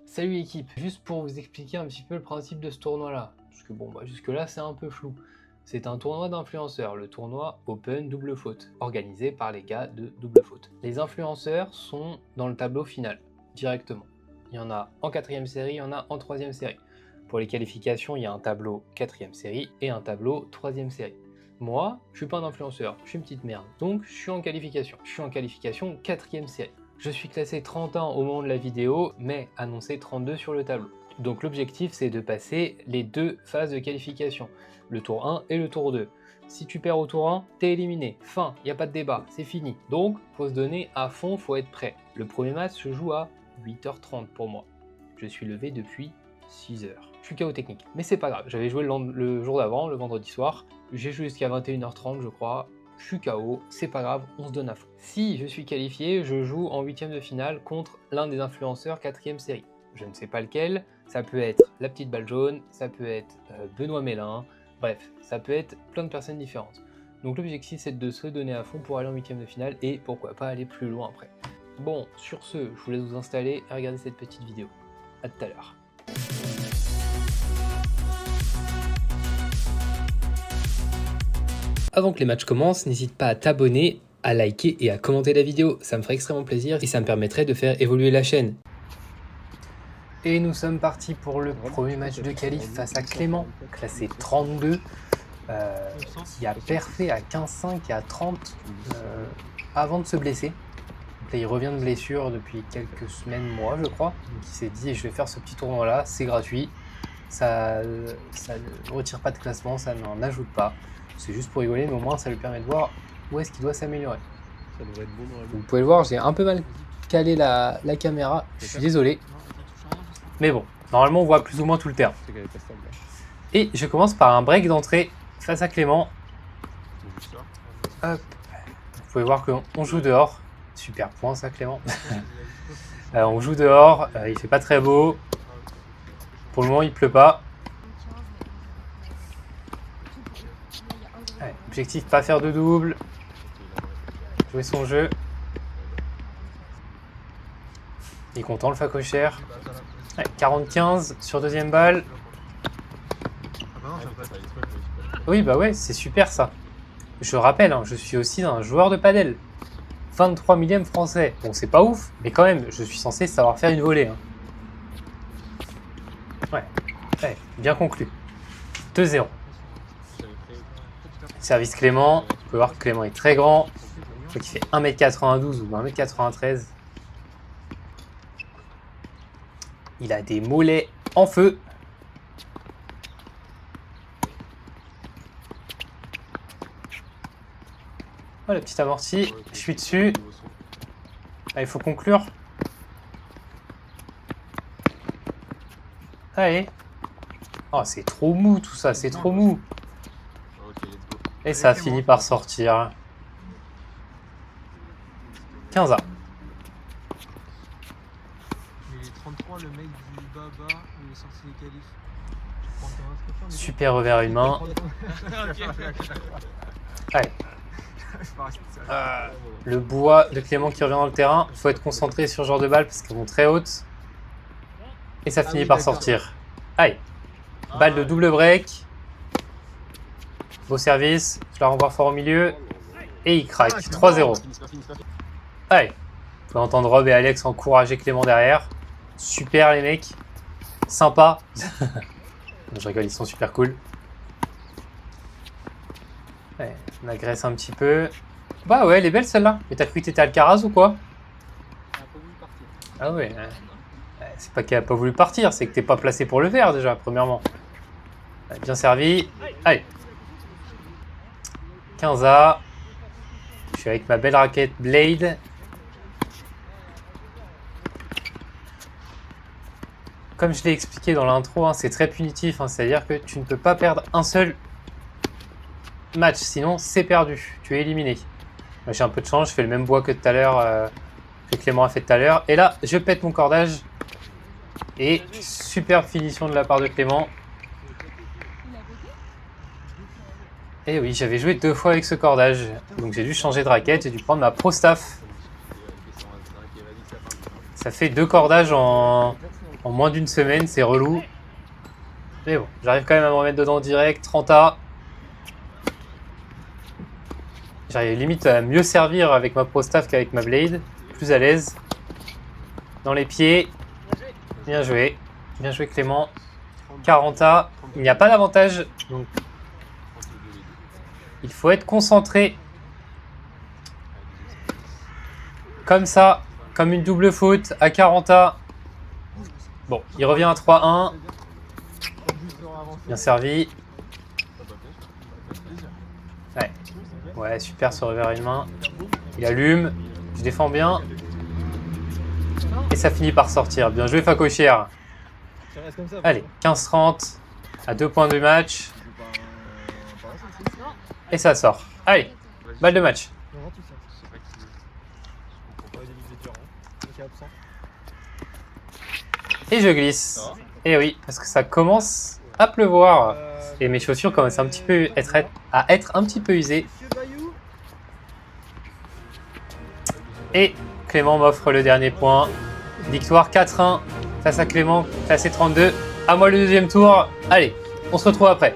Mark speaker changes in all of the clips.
Speaker 1: Salut l'équipe, juste pour vous expliquer un petit peu le principe de ce tournoi là, parce que bon jusque là c'est un peu flou. C'est un tournoi d'influenceurs, le tournoi Open Double Faute, organisé par les gars de Double Faute. Les influenceurs sont dans le tableau final, directement. Il y en a en 4ème série, il y en a en 3ème série. Pour les qualifications, il y a un tableau 4ème série et un tableau 3ème série. Moi, je suis pas un influenceur, je suis une petite merde, donc je suis en qualification. Je suis en qualification 4ème série. Je suis classé 31 au moment de la vidéo, mais annoncé 32 sur le tableau. Donc l'objectif c'est de passer les deux phases de qualification, le tour 1 et le tour 2. Si tu perds au tour 1, t'es éliminé, fin, il n'y a pas de débat, c'est fini. Donc faut se donner à fond, faut être prêt. Le premier match se joue à 8h30 pour moi. Je suis levé depuis 6h. Je suis KO technique, mais c'est pas grave, j'avais joué le jour d'avant, le vendredi soir, j'ai joué jusqu'à 21h30 je crois. Je suis KO, c'est pas grave, on se donne à fond. Si je suis qualifié, je joue en 8ème de finale contre l'un des influenceurs 4ème série. Je ne sais pas lequel, ça peut être la petite balle jaune, ça peut être Benoît Mélin, bref, ça peut être plein de personnes différentes. Donc l'objectif c'est de se donner à fond pour aller en 8ème de finale et pourquoi pas aller plus loin après. Bon, sur ce, je vous laisse vous installer et regarder cette petite vidéo. A tout à l'heure. Avant que les matchs commencent, n'hésite pas à t'abonner, à liker et à commenter la vidéo. Ça me ferait extrêmement plaisir et ça me permettrait de faire évoluer la chaîne. Et nous sommes partis pour le premier match de qualif face à Clément, classé 32, qui a perfé à 15-5 et à 30 avant de se blesser. Donc là, il revient de blessure depuis quelques semaines, mois je crois. Donc il s'est dit je vais faire ce petit tournoi là, c'est gratuit, ça ne retire pas de classement, ça n'en ajoute pas. C'est juste pour rigoler, mais au moins ça lui permet de voir où est-ce qu'il doit s'améliorer. Ça devrait être bon dans la vie. Vous pouvez le voir, j'ai un peu mal calé la caméra, je suis désolé. Mais bon, normalement on voit plus ou moins tout le terrain. Et je commence par un break d'entrée face à Clément. Hop. Vous pouvez voir qu'on joue dehors. Super point ça Clément. On joue dehors, il fait pas très beau. Pour le moment il pleut pas. Ouais, objectif pas faire de double. Jouer son jeu. Il est content le facochère. Ouais, 40-15 sur deuxième balle. Oui bah ouais c'est super ça. Je rappelle, hein, je suis aussi un joueur de padel. 23 millième français. Bon c'est pas ouf, mais quand même je suis censé savoir faire une volée. Hein. Ouais, bien conclu. 2-0. Service Clément, vous pouvez voir que Clément est très grand, je crois qu'il fait 1m92 ou 1m93. Il a des mollets en feu. Oh, la petite amortie, je suis dessus. Ah, il faut conclure. Allez. Oh, c'est trop mou tout ça, c'est trop mou. Et ça a fini par sortir. 15A.
Speaker 2: Mais 33, le mec du Baba, il est sorti des qualifs.
Speaker 1: Super revers une main. Allez. Le bois de Clément qui revient dans le terrain. Il faut être concentré sur ce genre de balle parce qu'elles vont très hautes. Et ça finit par sortir. Allez. Balle de double break. Beau service, je la renvoie fort au milieu. Et il craque, 3-0. Allez, vous pouvez entendre Rob et Alex encourager Clément derrière. Super les mecs. Sympa. Je rigole, ils sont super cool. Allez, on agresse un petit peu. Bah ouais, elle est belle celle-là. Mais t'as cru que t'étais Alcaraz ou quoi? Ah ouais. C'est pas qu'elle a pas voulu partir, c'est que t'es pas placé pour le vert déjà, premièrement. Allez, bien servi. Allez. 15A. Je suis avec ma belle raquette Blade. Comme je l'ai expliqué dans l'intro, hein, c'est très punitif. Hein, c'est-à-dire que tu ne peux pas perdre un seul match. Sinon, c'est perdu. Tu es éliminé. J'ai un peu de chance. Je fais le même bois que tout à l'heure. Que Clément a fait tout à l'heure. Et là, je pète mon cordage. Et super finition de la part de Clément. Et oui, j'avais joué 2 fois avec ce cordage, donc j'ai dû changer de raquette, j'ai dû prendre ma Pro Staff. Ça fait 2 cordages en En moins d'une semaine, c'est relou. Mais bon, j'arrive quand même à me remettre dedans direct. 30A. J'arrive limite à mieux servir avec ma Pro Staff qu'avec ma Blade. Plus à l'aise. Dans les pieds. Bien joué. Bien joué Clément. 40A. Il n'y a pas d'avantage. Donc il faut être concentré. Comme ça. Comme une double faute à 40A. Bon, il revient à 3-1. Bien servi. Ouais. Ouais, super ce revers à une main. Il allume. Je défends bien. Et ça finit par sortir. Bien joué Facochère. Allez, 15-30. À 2 points de match. Et ça sort. Allez, balle de match. Et je glisse. Et oui, parce que ça commence à pleuvoir. Et mes chaussures commencent un petit peu à être un petit peu usées. Et Clément m'offre le dernier point. Victoire 4-1 face à Clément, classé 32. À moi le deuxième tour. Allez, on se retrouve après.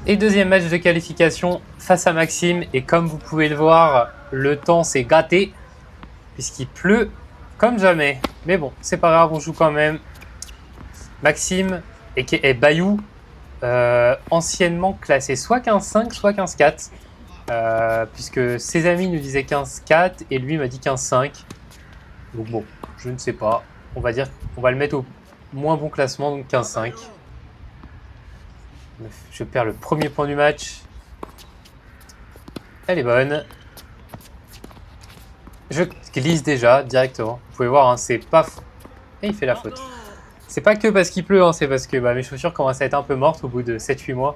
Speaker 1: Et deuxième match de qualification face à Maxime. Et comme vous pouvez le voir, le temps s'est gâté. Puisqu'il pleut comme jamais. Mais bon, c'est pas grave, on joue quand même. Maxime et Bayou, anciennement classé soit 15-5, soit 15-4. Puisque ses amis nous disaient 15-4 et lui m'a dit 15-5. Donc bon, je ne sais pas. On va dire qu'on va le mettre au moins bon classement, donc 15-5. Je perds le premier point du match. Elle est bonne. Je glisse déjà directement. Vous pouvez voir, hein, c'est pas... Et il fait la faute. C'est pas que parce qu'il pleut, hein, c'est parce que mes chaussures commencent à être un peu mortes au bout de 7-8 mois.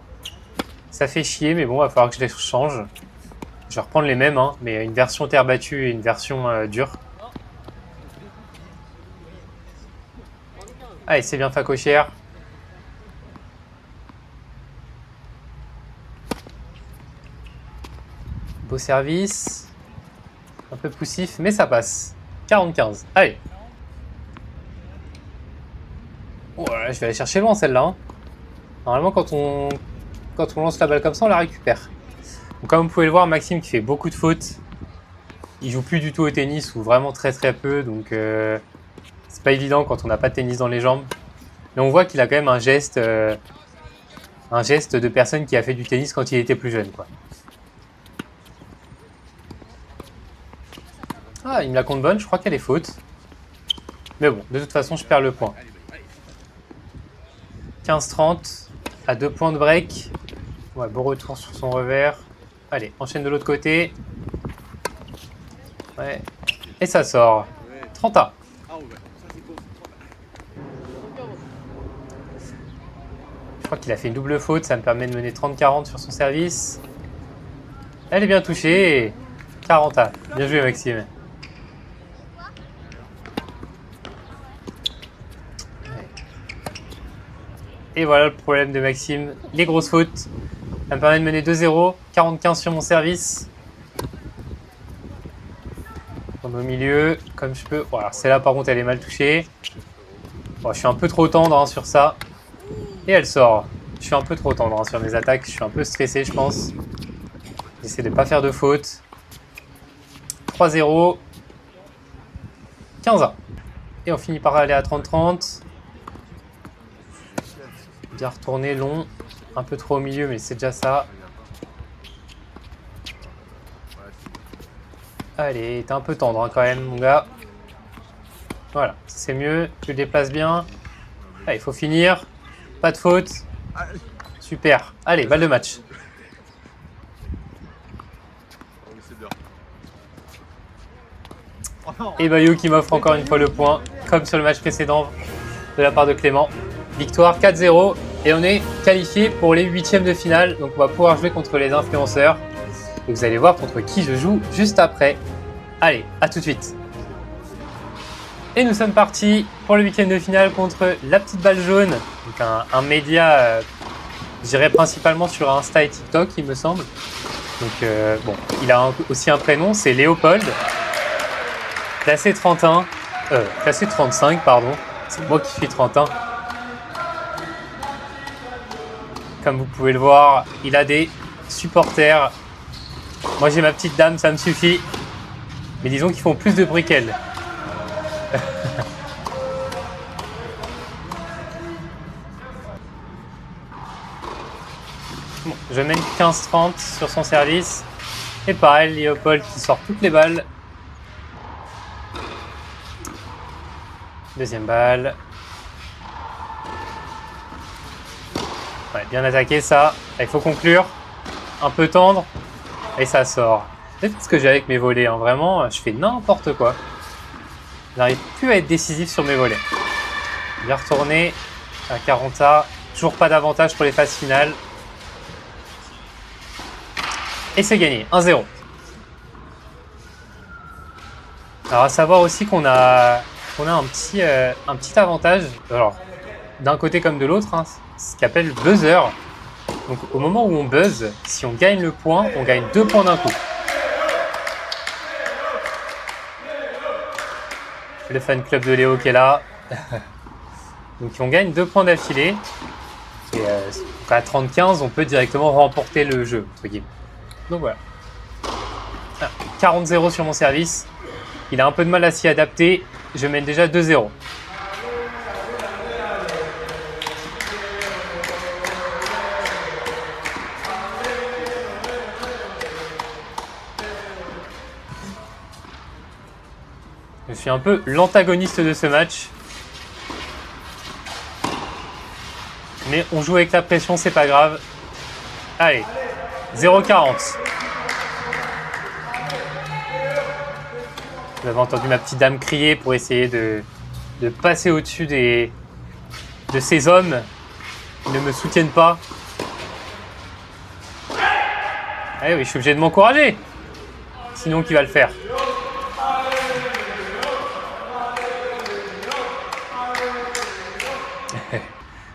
Speaker 1: Ça fait chier, mais bon, va falloir que je les change. Je vais reprendre les mêmes, hein, mais une version terre battue et une version dure. Allez, c'est bien Facochère. Beau service. Un peu poussif, mais ça passe. 40-15. Allez. Oh là là, je vais aller chercher loin celle-là. Hein. Normalement, quand on lance la balle comme ça, on la récupère. Donc, comme vous pouvez le voir, Maxime qui fait beaucoup de fautes. Il joue plus du tout au tennis ou vraiment très très peu. Donc, c'est pas évident quand on n'a pas de tennis dans les jambes. Mais on voit qu'il a quand même un geste de personne qui a fait du tennis quand il était plus jeune, quoi. Ah, il me la compte bonne, je crois qu'elle est faute. Mais bon, de toute façon, je perds le point. 15-30, à 2 points de break. Ouais, beau retour sur son revers. Allez, enchaîne de l'autre côté. Ouais. Et ça sort. 30A. Je crois qu'il a fait une double faute, ça me permet de mener 30-40 sur son service. Elle est bien touchée. 40A. Bien joué, Maxime. Et voilà le problème de Maxime, les grosses fautes. Ça me permet de mener 2-0, 40-15 sur mon service. On est au milieu, comme je peux. Voilà, celle-là par contre elle est mal touchée. Bon, je suis un peu trop tendre hein, sur ça. Et elle sort. Je suis un peu trop tendre hein, sur mes attaques, je suis un peu stressé je pense. J'essaie de ne pas faire de fautes. 3-0. 15A. Et on finit par aller à 30-30. Bien retourné, long. Un peu trop au milieu, mais c'est déjà ça. Allez, t'es un peu tendre hein, quand même, mon gars. Voilà, c'est mieux. Tu le déplaces bien. Allez, il faut finir. Pas de faute. Super. Allez, balle de match. Et Bayou qui m'offre encore une fois le point, comme sur le match précédent de la part de Clément. Victoire 4-0 et on est qualifié pour les 8e de finale. Donc on va pouvoir jouer contre les influenceurs. Et vous allez voir contre qui je joue juste après. Allez, à tout de suite. Et nous sommes partis pour le 8e de finale contre la petite balle jaune. Donc un média, je dirais principalement sur Insta et TikTok, il me semble. Donc bon, il a aussi un prénom, c'est Léopold. Classé 31. Classé 35, pardon. C'est moi qui suis 31. Comme vous pouvez le voir, il a des supporters. Moi j'ai ma petite dame, ça me suffit. Mais disons qu'ils font plus de bruit qu'elle. Bon, je mène 15-30 sur son service. Et pareil, Léopold qui sort toutes les balles. Deuxième balle. Ouais, bien attaqué ça. Il faut conclure. Un peu tendre. Et ça sort. C'est ce que j'ai avec mes volets. Hein. Vraiment, je fais n'importe quoi. Je n'arrive plus à être décisif sur mes volets. Bien retourné à 40A. Toujours pas d'avantage pour les phases finales. Et c'est gagné. 1-0. Alors à savoir aussi qu'on a un petit avantage. Alors, d'un côté comme de l'autre, hein, ce qu'on appelle le buzzer. Donc au moment où on buzz, si on gagne le point, on gagne 2 points d'un coup. Le fan club de Léo qui est là. Donc on gagne 2 points d'affilée. Et à 30-15, on peut directement remporter le jeu, entre guillemets. Donc voilà. 40-0 sur mon service. Il a un peu de mal à s'y adapter. Je mène déjà 2-0. Je suis un peu l'antagoniste de ce match. Mais on joue avec la pression, c'est pas grave. Allez, 0-40. Vous avez entendu ma petite dame crier pour essayer de passer au-dessus de ces hommes qui ne me soutiennent pas. Allez, oui, je suis obligé de m'encourager. Sinon, qui va le faire?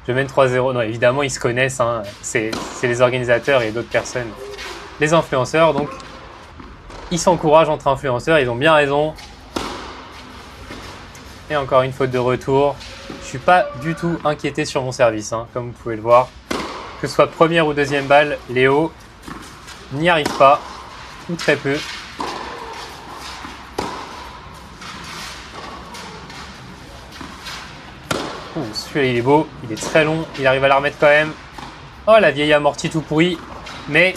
Speaker 1: Je mène 3-0. Non, évidemment, ils se connaissent. Hein. C'est les organisateurs et d'autres personnes. Les influenceurs, donc, ils s'encouragent entre influenceurs. Ils ont bien raison. Et encore une faute de retour. Je suis pas du tout inquiété sur mon service, hein, comme vous pouvez le voir. Que ce soit première ou deuxième balle, Léo n'y arrive pas. Ou très peu. Celui-là il est beau, il est très long, il arrive à la remettre quand même. Oh la vieille amortie tout pourri, mais...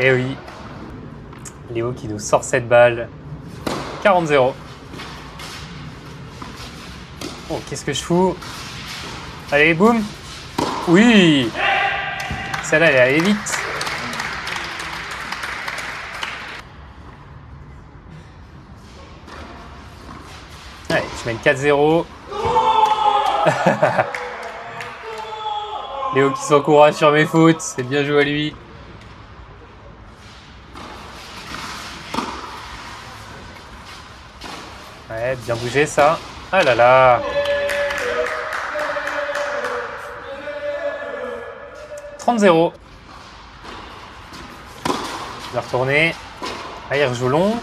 Speaker 1: Eh oui, Léo qui nous sort cette balle. 40-0. Oh, qu'est-ce que je fous? Allez, boum. Oui. Celle-là, elle est allée vite. Allez, je mène 4-0. Léo qui s'encourage sur mes fautes. C'est bien joué à lui. Ouais, bien bougé ça. Ah là là. 30-0. Je vais retourner. Ah, il rejoue long.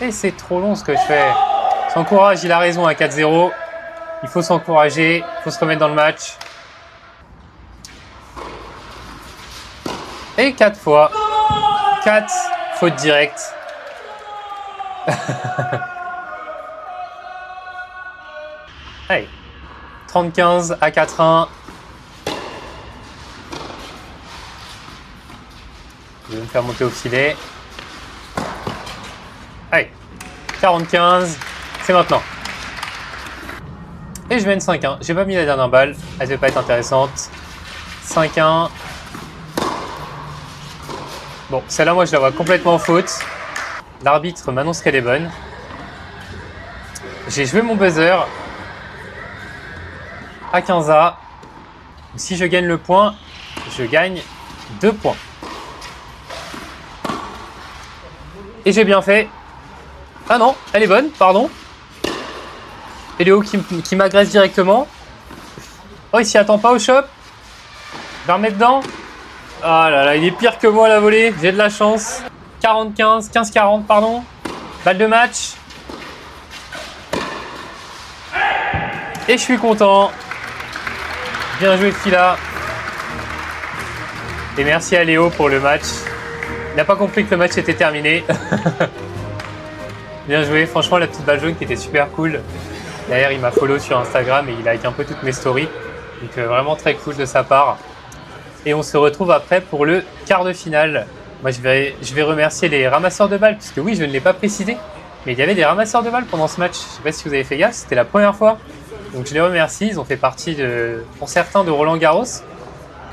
Speaker 1: Et c'est trop long ce que je fais. S'encourage, il a raison à 4-0. Il faut s'encourager, il faut se remettre dans le match. Et 4 fois. 4 fautes directes. Allez. 30-15 à 4-1. Je vais me faire monter au filet. Allez. 40-15. C'est maintenant. Et je mène 5-1. J'ai pas mis la dernière balle. Elle devait pas être intéressante. 5-1. Bon, celle-là, moi, je la vois complètement en faute. L'arbitre m'annonce qu'elle est bonne. J'ai joué mon buzzer à 15A. Si je gagne le point, je gagne 2 points. Et j'ai bien fait. Ah non, elle est bonne, pardon. Et Léo qui m'agresse directement. Oh, il s'y attend pas au shop. Je vais remettre dedans. Ah là là, il est pire que moi à la volée. J'ai de la chance. 40-15, 15-40, pardon. Balle de match. Et je suis content. Bien joué, Fila. Et merci à Léo pour le match. Il n'a pas compris que le match était terminé. Bien joué. Franchement, la petite balle jaune qui était super cool. D'ailleurs, il m'a follow sur Instagram et il like un peu toutes mes stories. Donc vraiment très cool de sa part. Et on se retrouve après pour le quart de finale. Moi, je vais remercier les ramasseurs de balles, puisque oui, je ne l'ai pas précisé, mais il y avait des ramasseurs de balles pendant ce match. Je ne sais pas si vous avez fait gaffe, c'était la première fois. Donc je les remercie, ils ont fait partie, pour certains, de Roland Garros.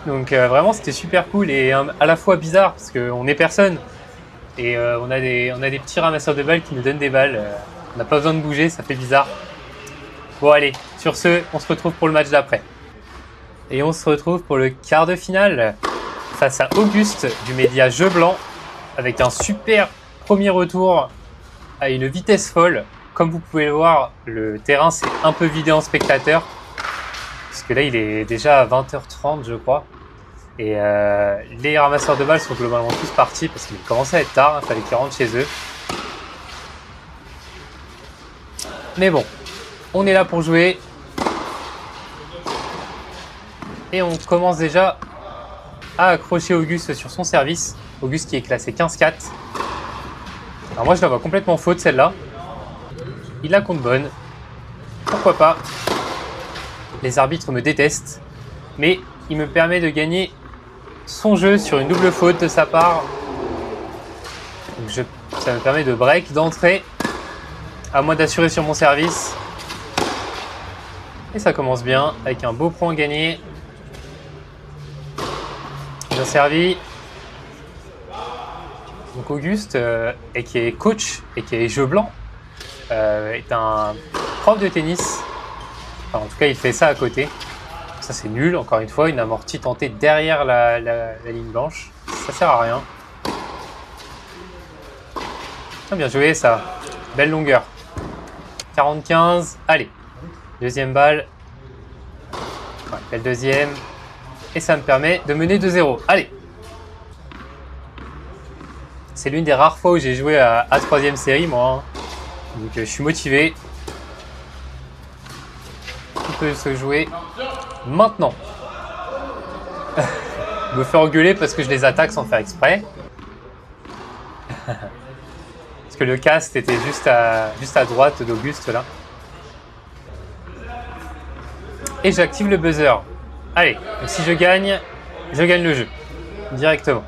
Speaker 1: Donc vraiment, c'était super cool et à la fois bizarre, parce qu'on est personne. Et on a des petits ramasseurs de balles qui nous donnent des balles. On n'a pas besoin de bouger, ça fait bizarre. Bon allez, sur ce, on se retrouve pour le match d'après. Et on se retrouve pour le quart de finale face à Auguste du média Jeu Blanc avec un super premier retour à une vitesse folle. Comme vous pouvez le voir, le terrain s'est un peu vidé en spectateurs parce que là il est déjà à 20h30 je crois. Et les ramasseurs de balles sont globalement tous partis parce qu'il commençait à être tard, il fallait qu'ils rentrent chez eux. Mais bon, on est là pour jouer. Et on commence déjà à accrocher Auguste sur son service. Auguste qui est classé 15-4. Alors moi je la vois complètement faute celle-là. Il la compte bonne. Pourquoi pas. Les arbitres me détestent. Mais il me permet de gagner son jeu sur une double faute de sa part. Donc ça me permet de break, d'entrer. À moi d'assurer sur mon service. Et ça commence bien avec un beau point gagné. Bien servi. Donc Auguste, et qui est coach et qui est Jeu Blanc, est un prof de tennis. Enfin, en tout cas, il fait ça à côté. Ça, c'est nul. Encore une fois, une amortie tentée derrière la ligne blanche. Ça sert à rien. Ah, bien joué, ça. Belle longueur. 40-15. Allez. Deuxième balle. Ouais, belle deuxième. Et ça me permet de mener 2-0. Allez. C'est l'une des rares fois où j'ai joué à troisième série, moi. Donc je suis motivé. Tout peut se jouer maintenant. Je me fais engueuler parce que je les attaque sans faire exprès. Parce que le cast était juste à droite d'Auguste là. Et j'active le buzzer. Allez, donc si je gagne le jeu. Directement.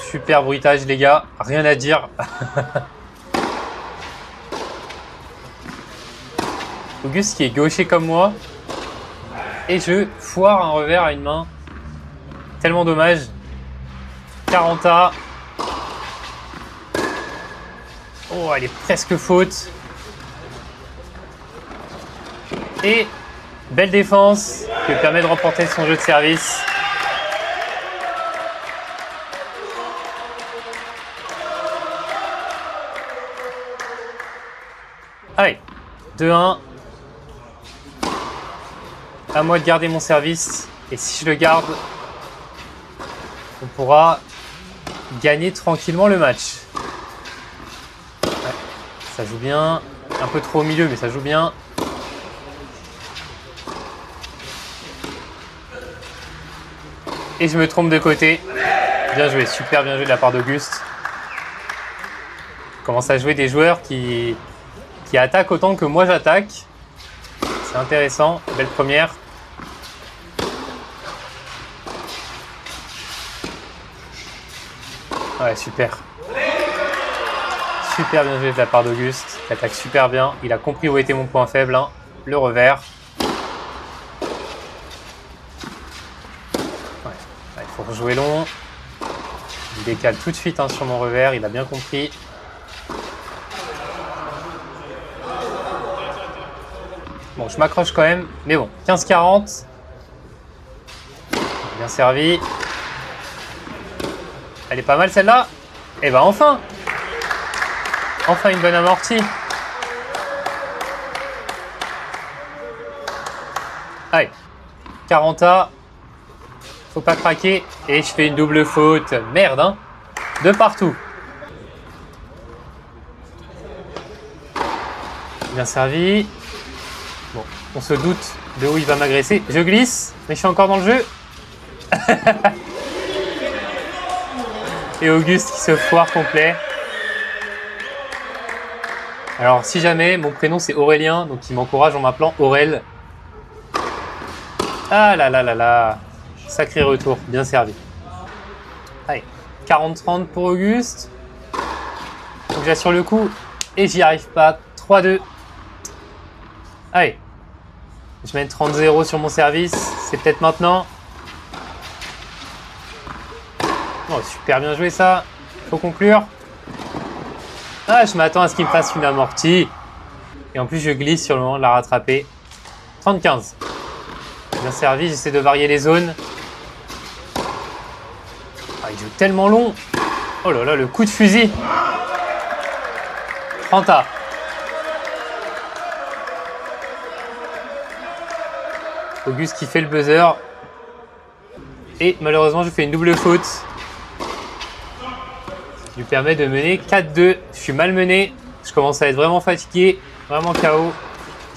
Speaker 1: Super bruitage les gars, rien à dire. Auguste qui est gaucher comme moi. Et je foire un revers à une main. Tellement dommage. 40A. Oh, elle est presque faute. Et belle défense qui lui permet de remporter son jeu de service. Allez, 2-1. À moi de garder mon service. Et si je le garde, on pourra gagner tranquillement le match. Ouais, ça joue bien. Un peu trop au milieu, mais ça joue bien. Et je me trompe de côté. Bien joué, super bien joué de la part d'Auguste. On commence à jouer des joueurs qui attaquent autant que moi j'attaque. C'est intéressant, belle première. Ouais, super. Super bien joué de la part d'Auguste. Il attaque super bien. Il a compris où était mon point faible, hein, le revers. Ouais, il faut rejouer long. Il décale tout de suite hein, sur mon revers, il a bien compris. Bon, je m'accroche quand même, mais bon, 15-40. Bien servi. Elle est pas mal celle-là. Et ben enfin une bonne amortie. Allez, 40A. Faut pas craquer. Et je fais une double faute. Merde, hein. De partout. Bien servi. Bon, on se doute de où il va m'agresser. Je glisse, mais je suis encore dans le jeu. Et Auguste qui se foire complet. Alors, si jamais, mon prénom c'est Aurélien, donc il m'encourage en m'appelant Aurel. Ah là là là là. Sacré retour, bien servi. Allez, 40-30 pour Auguste. Donc j'assure le coup et j'y arrive pas. 3-2. Allez. Je mène 30-0 sur mon service. C'est peut-être maintenant. Oh, super bien joué ça. Faut conclure. Ah, je m'attends à ce qu'il me fasse une amortie. Et en plus, je glisse sur le moment de la rattraper. 30-15. Bien servi, j'essaie de varier les zones. Ah, il joue tellement long. Oh là là, le coup de fusil. 30A. Auguste qui fait le buzzer. Et malheureusement, je fais une double faute. Ce qui lui permet de mener 4-2. Je suis malmené. Je commence à être vraiment fatigué. Vraiment KO.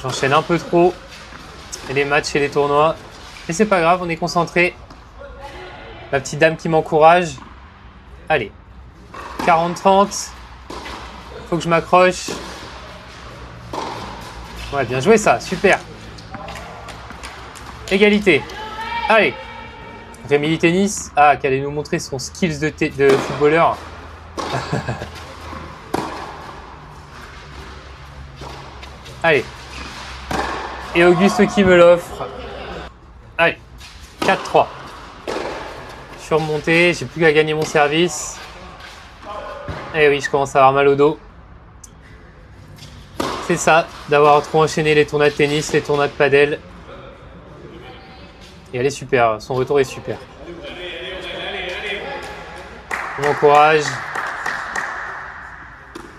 Speaker 1: J'enchaîne un peu trop. Et les matchs et les tournois. Mais c'est pas grave, on est concentré. La petite dame qui m'encourage. Allez. 40-30. Faut que je m'accroche. Ouais, bien joué ça. Super. Égalité. Allez. Rémi Tennis. Ah, qui allait nous montrer son skills de footballeur. Allez. Et Auguste qui me l'offre. Allez. 4-3. Je suis remonté. J'ai plus qu'à gagner mon service. Eh oui, je commence à avoir mal au dos. C'est ça, d'avoir trop enchaîné les tournois de tennis, les tournois de padel. Et elle est super, son retour est super. Je m'encourage.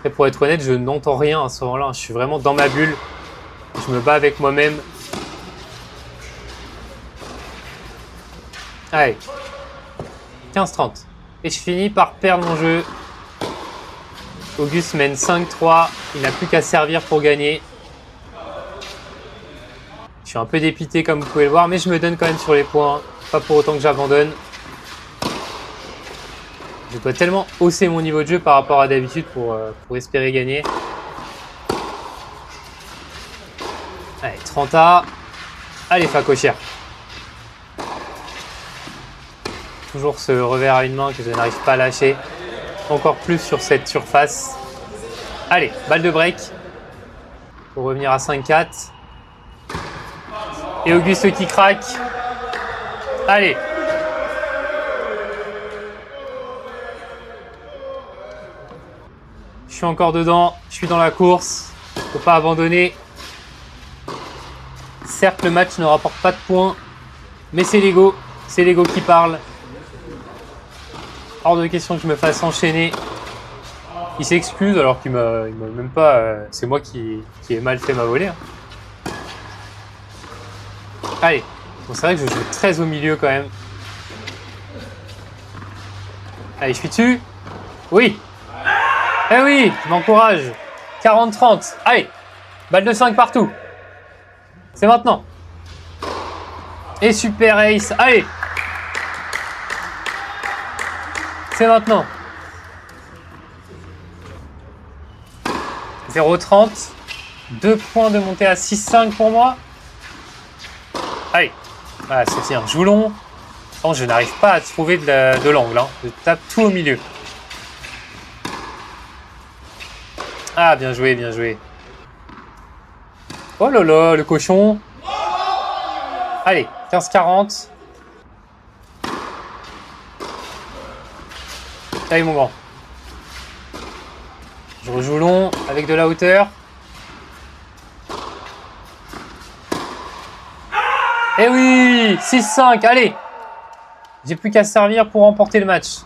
Speaker 1: Et pour être honnête, je n'entends rien à ce moment-là. Je suis vraiment dans ma bulle. Je me bats avec moi-même. Allez. 15-30. Et je finis par perdre mon jeu. Auguste mène 5-3. Il n'a plus qu'à servir pour gagner. Je suis un peu dépité comme vous pouvez le voir, mais je me donne quand même sur les points. Pas pour autant que j'abandonne. Je dois tellement hausser mon niveau de jeu par rapport à d'habitude pour espérer gagner. Allez, 30A. Allez, facochère. Toujours ce revers à une main que je n'arrive pas à lâcher. Encore plus sur cette surface. Allez, balle de break. Pour revenir à 5-4. Et Auguste qui craque. Allez. Je suis encore dedans. Je suis dans la course. Faut pas abandonner. Certes, le match ne rapporte pas de points. Mais c'est l'ego. C'est l'ego qui parle. Hors de question que je me fasse enchaîner. Il s'excuse alors qu'il m'a même pas... c'est moi qui ai mal fait ma volée. Hein. Allez. Bon, c'est vrai que je joue très au milieu quand même. Allez, je suis dessus. Oui. Eh oui, je m'encourage. 40-30. Allez. Balle de 5 partout. C'est maintenant. Et super ace. Allez. C'est maintenant. 0-30. 2 points de montée à 6-5 pour moi. Allez. Voilà, c'est un joulon. Bon, je n'arrive pas à trouver de l'angle. Hein. Je tape tout au milieu. Ah, bien joué, bien joué. Oh là là, le cochon. Allez, 15-40. Allez, mon grand. Je rejoue long avec de la hauteur. Eh oui, 6-5, allez. J'ai plus qu'à servir pour remporter le match.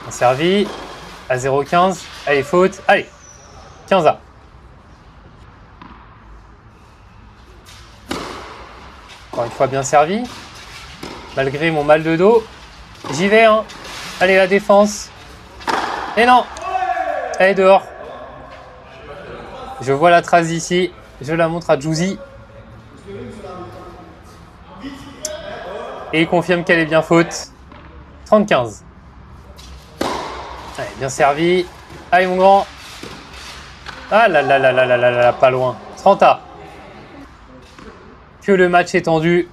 Speaker 1: On servi à 0-15. Allez, faute. Allez, 15A. Encore une fois bien servi. Malgré mon mal de dos. J'y vais, hein. Allez, la défense. Et non. Elle est dehors. Je vois la trace d'ici. Je la montre à Juicy. Et il confirme qu'elle est bien faute. 30-15. Allez, bien servi. Allez, mon grand. Ah là là là là là là là, pas loin. 30A. Que le match est tendu.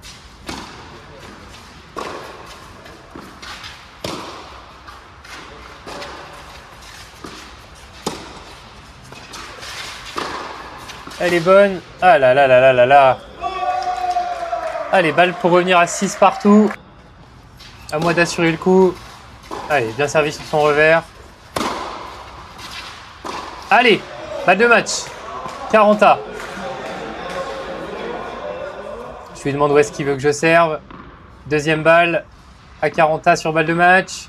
Speaker 1: Elle est bonne. Ah là là là là là là. Allez, balle pour revenir à 6 partout. À moi d'assurer le coup. Allez, bien servi sur son revers. Allez, balle de match. 40A. Je lui demande où est-ce qu'il veut que je serve. Deuxième balle à 40A sur balle de match.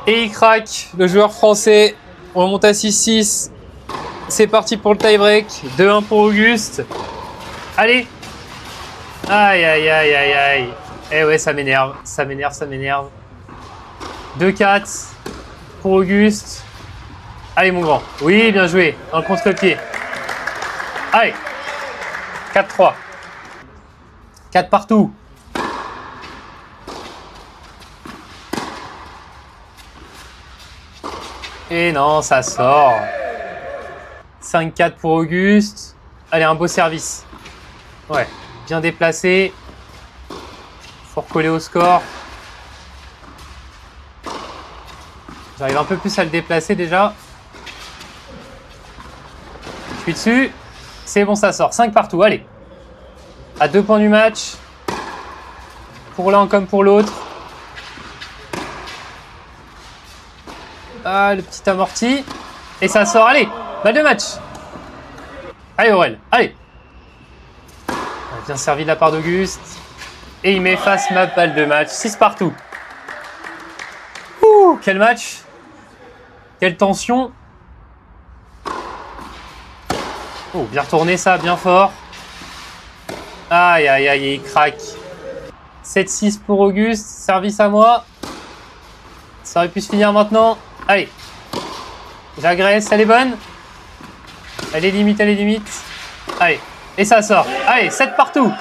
Speaker 1: Et il craque, le joueur français. On remonte à 6-6. C'est parti pour le tie-break. 2-1 pour Auguste. Allez. Aïe, aïe, aïe, aïe, aïe. Eh ouais, ça m'énerve. Ça m'énerve, ça m'énerve. 2-4 pour Auguste. Allez, mon grand. Oui, bien joué. Un contre-pied. Allez. 4-3. 4 partout. Et non, ça sort. 5-4 pour Auguste. Allez, un beau service. Ouais, bien déplacé. Faut recoller au score. J'arrive un peu plus à le déplacer déjà. Je suis dessus. C'est bon, ça sort. 5 partout, allez. À 2 points du match. Pour l'un comme pour l'autre. Ah, le petit amorti. Et ça sort, allez. Balle de match. Allez, Aurel, allez. Bien servi de la part d'Auguste. Et il m'efface ma balle de match. 6 partout. Ouh, quel match. Quelle tension. Oh, bien retourné ça, bien fort. Aïe, aïe, aïe, il craque. 7-6 pour Auguste. Service à moi. Ça aurait pu se finir maintenant. Allez. J'agresse, elle est bonne. Elle est limite, elle est limite. Allez. Et ça sort. Allez, 7 partout.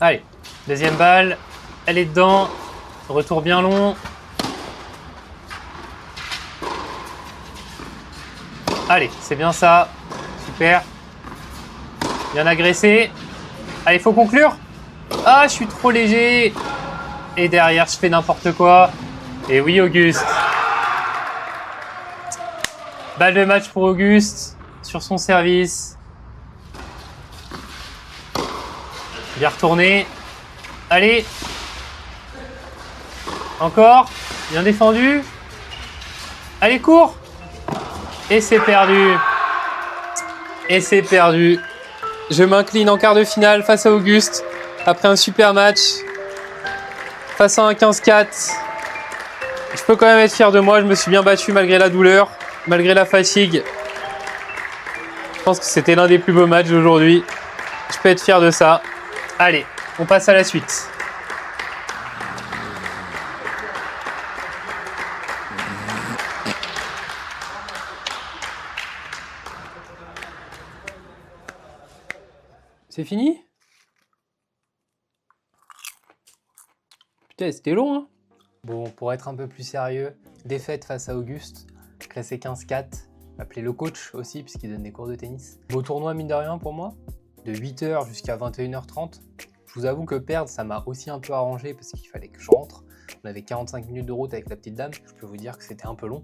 Speaker 1: Allez. Deuxième balle. Elle est dedans. Retour bien long. Allez, c'est bien ça. Super. Bien agressé. Allez, il faut conclure. Ah, je suis trop léger. Et derrière, je fais n'importe quoi. Et oui, Auguste. Balle de match pour Auguste. Sur son service. Bien retourné. Allez. Encore. Bien défendu. Allez, cours. Et c'est perdu. Et c'est perdu. Je m'incline en quart de finale face à Auguste. Après un super match. Face à un 15-4. Je peux quand même être fier de moi. Je me suis bien battu malgré la douleur. Malgré la fatigue. Je pense que c'était l'un des plus beaux matchs d'aujourd'hui. Je peux être fier de ça. Allez, on passe à la suite. C'est fini? Putain, c'était long, hein? Bon, pour être un peu plus sérieux, défaite face à Auguste, classé 15-4, appelé le coach aussi, puisqu'il donne des cours de tennis. Beau tournoi, mine de rien, pour moi, de 8h jusqu'à 21h30. Je vous avoue que perdre, ça m'a aussi un peu arrangé, parce qu'il fallait que je rentre. On avait 45 minutes de route avec la petite dame, je peux vous dire que c'était un peu long.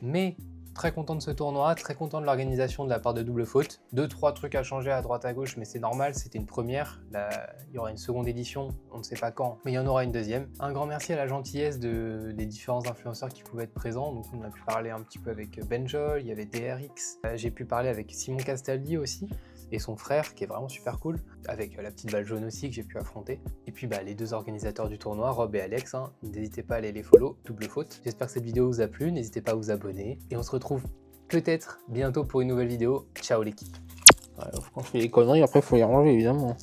Speaker 1: Mais très content de ce tournoi, très content de l'organisation de la part de Double Faute. 2-3 trucs à changer à droite à gauche, mais c'est normal, c'était une première. Là, il y aura une seconde édition, on ne sait pas quand, mais il y en aura une deuxième. Un grand merci à la gentillesse des différents influenceurs qui pouvaient être présents. Donc on a pu parler un petit peu avec Benjol, il y avait DRX, j'ai pu parler avec Simon Castaldi aussi, et son frère qui est vraiment super cool, avec la petite balle jaune aussi que j'ai pu affronter. Et puis les deux organisateurs du tournoi, Rob et Alex, n'hésitez pas à aller les follow, Double Faute. J'espère que cette vidéo vous a plu, n'hésitez pas à vous abonner, et on se retrouve peut-être bientôt pour une nouvelle vidéo. Ciao l'équipe.
Speaker 3: Ouais, quand je fais des conneries, après, faut les ranger, évidemment.